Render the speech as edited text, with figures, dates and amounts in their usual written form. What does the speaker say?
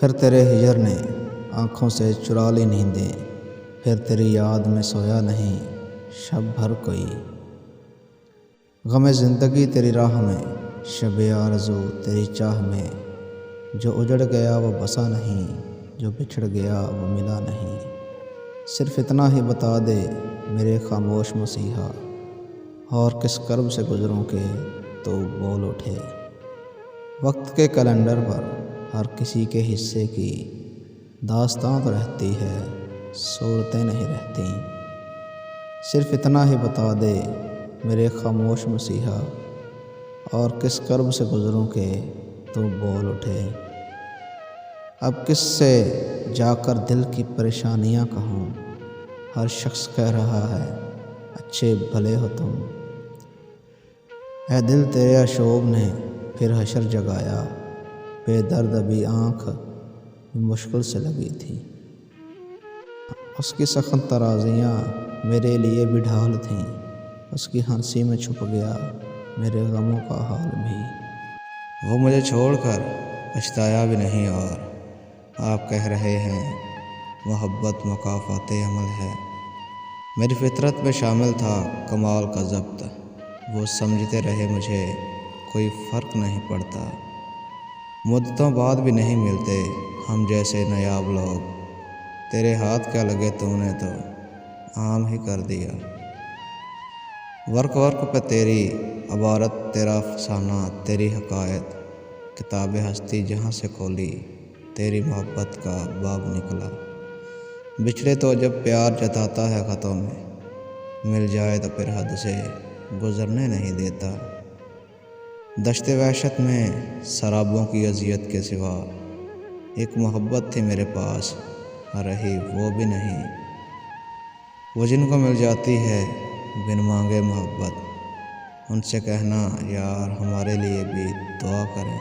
پھر تیرے ہجر نے آنکھوں سے چرا لی نیندیں، پھر تیری یاد میں سویا نہیں شب بھر کوئی۔ غم زندگی تیری راہ میں، شب آرزو تیری چاہ میں، جو اجڑ گیا وہ بسا نہیں، جو بچھڑ گیا وہ ملا نہیں۔ صرف اتنا ہی بتا دے میرے خاموش مسیحا، اور کس کرب سے گزروں کہ تو بول اٹھے۔ وقت کے کیلنڈر پر ہر کسی کے حصے کی داستاں تو رہتی ہے، صورتیں نہیں رہتی۔ صرف اتنا ہی بتا دے میرے خاموش مسیحا، اور کس کرب سے گزروں کہ تو بول اٹھے۔ اب کس سے جا کر دل کی پریشانیاں کہوں، ہر شخص کہہ رہا ہے اچھے بھلے ہو تم۔ اے دل تیرے عشوب نے پھر حشر جگایا، بے درد ابھی آنکھ مشکل سے لگی تھی۔ اس کی سخت ترازیاں میرے لیے بھی ڈھال تھیں، اس کی ہنسی میں چھپ گیا میرے غموں کا حال بھی۔ وہ مجھے چھوڑ کر پچھتایا بھی نہیں، اور آپ کہہ رہے ہیں محبت مکافات عمل ہے۔ میری فطرت میں شامل تھا کمال کا ضبط، وہ سمجھتے رہے مجھے کوئی فرق نہیں پڑتا۔ مدتوں بعد بھی نہیں ملتے ہم جیسے نایاب لوگ، تیرے ہاتھ کیا لگے تو نے تو عام ہی کر دیا۔ ورق ورق پہ تیری عبارت، تیرا افسانہ، تیری حکایت، کتاب ہستی جہاں سے کھولی تیری محبت کا باب نکلا۔ بچھڑے تو جب پیار جتاتا ہے خطوں میں، مل جائے تو پھر حد سے گزرنے نہیں دیتا۔ دشت وحشت میں سرابوں کی اذیت کے سوا ایک محبت تھی میرے پاس، رہی وہ بھی نہیں۔ وہ جن کو مل جاتی ہے بن مانگے محبت، ان سے کہنا یار ہمارے لیے بھی دعا کریں۔